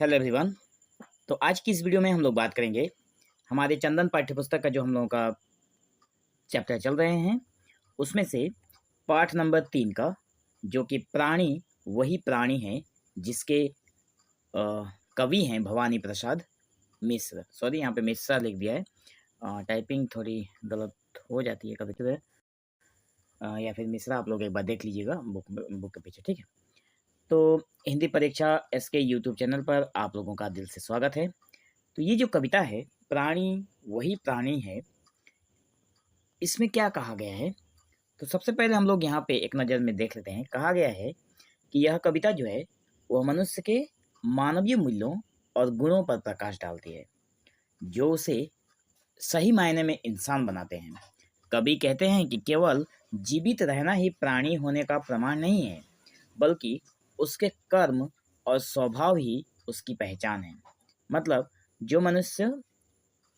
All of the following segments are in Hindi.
Hello everyone. तो आज की इस वीडियो में हम लोग बात करेंगे हमारे चंदन पाठ्यपुस्तक का जो हम लोगों का चैप्टर चल रहे हैं उसमें से पाठ नंबर 3 का, जो कि प्राणी वही प्राणी है जिसके कवि हैं भवानी प्रसाद मिश्र। सॉरी, यहाँ पे मिश्रा लिख दिया है। टाइपिंग थोड़ी गलत हो जाती है कभी कभी, या फिर मिश्रा आप लोग एक बार देख लीजिएगा बुक के पीछे, ठीक है। तो हिंदी परीक्षा SK यूट्यूब चैनल पर आप लोगों का दिल से स्वागत है। तो ये जो कविता है प्राणी वही प्राणी है, इसमें क्या कहा गया है? तो सबसे पहले हम लोग यहाँ पे एक नज़र में देख लेते हैं। कहा गया है कि यह कविता जो है वह मनुष्य के मानवीय मूल्यों और गुणों पर प्रकाश डालती है, जो उसे सही मायने में इंसान बनाते हैं। कवि कहते हैं कि केवल जीवित रहना ही प्राणी होने का प्रमाण नहीं है, बल्कि उसके कर्म और स्वभाव ही उसकी पहचान है। मतलब जो मनुष्य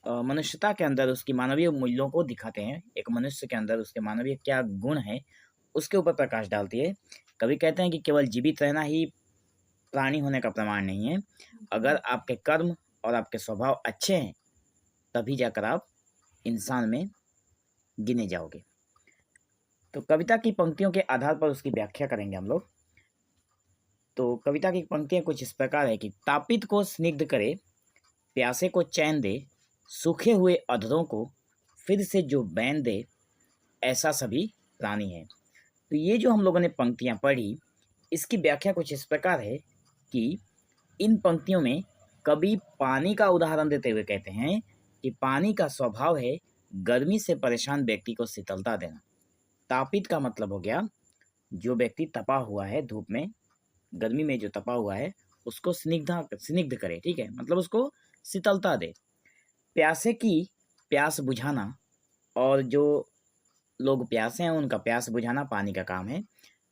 मनुष्यता के अंदर उसकी मानवीय मूल्यों को दिखाते हैं, एक मनुष्य के अंदर उसके मानवीय क्या गुण है उसके ऊपर प्रकाश डालती है। कवि कहते हैं कि केवल जीवित रहना ही प्राणी होने का प्रमाण नहीं है। अगर आपके कर्म और आपके स्वभाव अच्छे हैं तभी जाकर आप इंसान में गिने जाओगे। तो कविता की पंक्तियों के आधार पर उसकी व्याख्या करेंगे हम लोग। तो कविता की पंक्तियां कुछ इस प्रकार है कि तापित को स्निग्ध करे, प्यासे को चैन दे, सूखे हुए अधरों को फिर से जो बैन दे, ऐसा सभी प्राणी है। तो ये जो हम लोगों ने पंक्तियां पढ़ी, इसकी व्याख्या कुछ इस प्रकार है कि इन पंक्तियों में कवि पानी का उदाहरण देते हुए कहते हैं कि पानी का स्वभाव है गर्मी से परेशान व्यक्ति को शीतलता देना। तापित का मतलब हो गया जो व्यक्ति तपा हुआ है, धूप में गर्मी में जो तपा हुआ है उसको स्निग्ध करे, ठीक है, मतलब उसको शीतलता दे। प्यासे की प्यास बुझाना, और जो लोग प्यासे हैं उनका प्यास बुझाना पानी का काम है।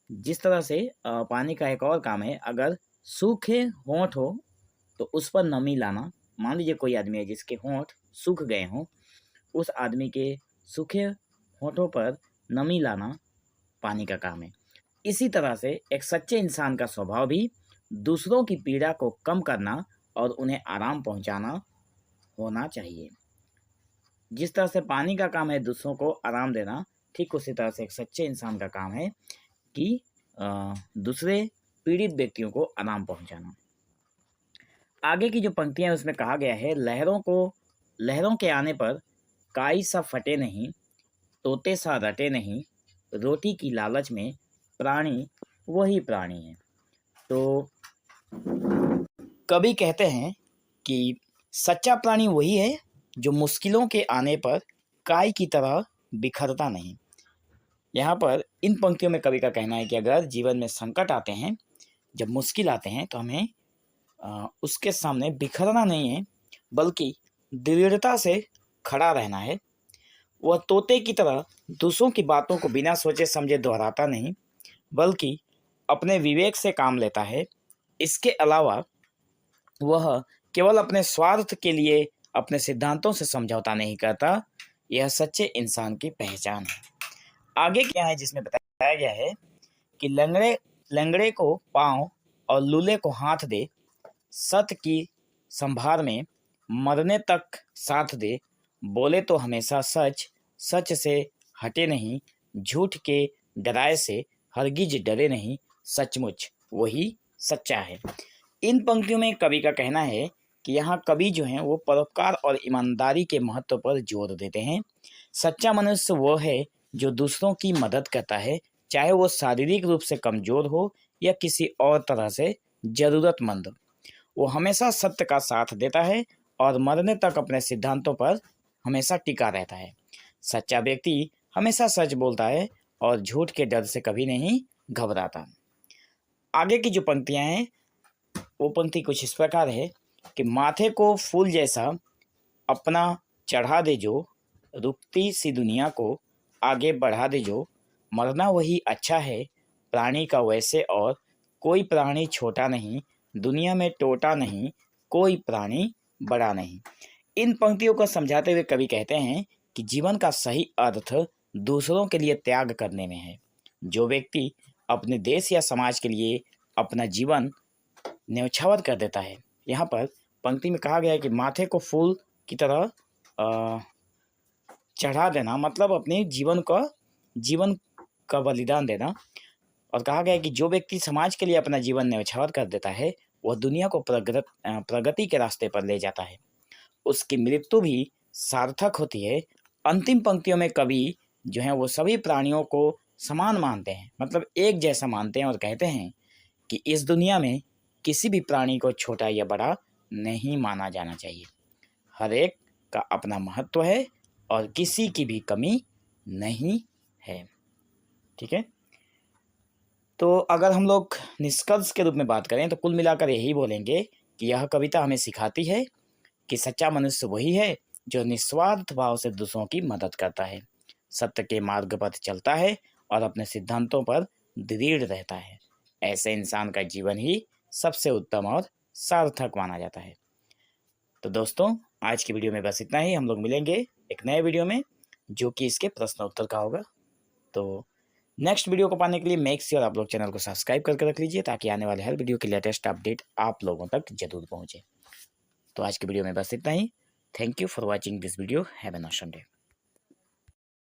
जिस तरह से पानी का एक और काम है, अगर सूखे होंठ हो तो उस पर नमी लाना। मान लीजिए कोई आदमी है जिसके होंठ सूख गए हों, उस आदमी के सूखे होंठों पर नमी लाना पानी का काम है। इसी तरह से एक सच्चे इंसान का स्वभाव भी दूसरों की पीड़ा को कम करना और उन्हें आराम पहुंचाना होना चाहिए। जिस तरह से पानी का काम है दूसरों को आराम देना, ठीक उसी तरह से एक सच्चे इंसान का काम है कि दूसरे पीड़ित व्यक्तियों को आराम पहुंचाना। आगे की जो पंक्तियां हैं उसमें कहा गया है, लहरों के आने पर काई सा फटे नहीं, तोते सा रटे नहीं, रोटी की लालच में प्राणी वही प्राणी है। तो कवि कहते हैं कि सच्चा प्राणी वही है जो मुश्किलों के आने पर काई की तरह बिखरता नहीं। यहाँ पर इन पंक्तियों में कवि का कहना है कि अगर जीवन में संकट आते हैं, जब मुश्किल आते हैं, तो हमें उसके सामने बिखरना नहीं है, बल्कि दृढ़ता से खड़ा रहना है। वह तोते की तरह दूसरों की बातों को बिना सोचे समझे दोहराता नहीं, बल्कि अपने विवेक से काम लेता है। इसके अलावा वह केवल अपने स्वार्थ के लिए अपने सिद्धांतों से समझौता नहीं करता। यह सच्चे इंसान की पहचान है। आगे क्या है जिसमें बताया गया है कि लंगड़े को पाँव और लूले को हाथ दे, सत्य की संभार में मरने तक साथ दे, बोले तो हमेशा सच, सच से हटे नहीं, झूठ के डराए से हरगिज डरे नहीं, सचमुच वही सच्चा है। इन पंक्तियों में कवि का कहना है कि यहाँ कवि जो हैं वो परोपकार और ईमानदारी के महत्व पर जोर देते हैं। सच्चा मनुष्य वो है जो दूसरों की मदद करता है, चाहे वो शारीरिक रूप से कमजोर हो या किसी और तरह से जरूरतमंद। वो हमेशा सत्य का साथ देता है और मरने तक अपने सिद्धांतों पर हमेशा टिका रहता है। सच्चा व्यक्ति हमेशा सच बोलता है और झूठ के डर से कभी नहीं घबराता। आगे की जो पंक्तियां हैं वो पंक्ति कुछ इस प्रकार है कि माथे को फूल जैसा अपना चढ़ा दे जो, रुकती सी दुनिया को आगे बढ़ा दे जो, मरना वही अच्छा है प्राणी का वैसे, और कोई प्राणी छोटा नहीं, दुनिया में टोटा नहीं, कोई प्राणी बड़ा नहीं। इन पंक्तियों को समझाते हुए कवि कहते हैं कि जीवन का सही अर्थ दूसरों के लिए त्याग करने में है। जो व्यक्ति अपने देश या समाज के लिए अपना जीवन न्यौछावर कर देता है, यहाँ पर पंक्ति में कहा गया है कि माथे को फूल की तरह चढ़ा देना, मतलब अपने जीवन का बलिदान देना। और कहा गया है कि जो व्यक्ति समाज के लिए अपना जीवन न्यौछावर कर देता है वह दुनिया को प्रगति के रास्ते पर ले जाता है, उसकी मृत्यु भी सार्थक होती है। अंतिम पंक्तियों में कवि जो है वो सभी प्राणियों को समान मानते हैं, मतलब एक जैसा मानते हैं, और कहते हैं कि इस दुनिया में किसी भी प्राणी को छोटा या बड़ा नहीं माना जाना चाहिए। हर एक का अपना महत्व है और किसी की भी कमी नहीं है। ठीक है, तो अगर हम लोग निष्कर्ष के रूप में बात करें तो कुल मिलाकर यही बोलेंगे कि यह कविता हमें सिखाती है कि सच्चा मनुष्य वही है जो निस्वार्थ भाव से दूसरों की मदद करता है, सत्य के मार्ग पर चलता है और अपने सिद्धांतों पर दृढ़ रहता है। ऐसे इंसान का जीवन ही सबसे उत्तम और सार्थक माना जाता है। तो दोस्तों, आज की वीडियो में बस इतना ही। हम लोग मिलेंगे एक नए वीडियो में जो कि इसके प्रश्न उत्तर का होगा। तो नेक्स्ट वीडियो को पाने के लिए मेक श्योर आप लोग चैनल को सब्सक्राइब करके रख लीजिए, ताकि आने वाले हर वीडियो की लेटेस्ट अपडेट आप लोगों तक जरूर पहुंचे। तो आज की वीडियो में बस इतना ही। Thank you for watching this video. Have an awesome day.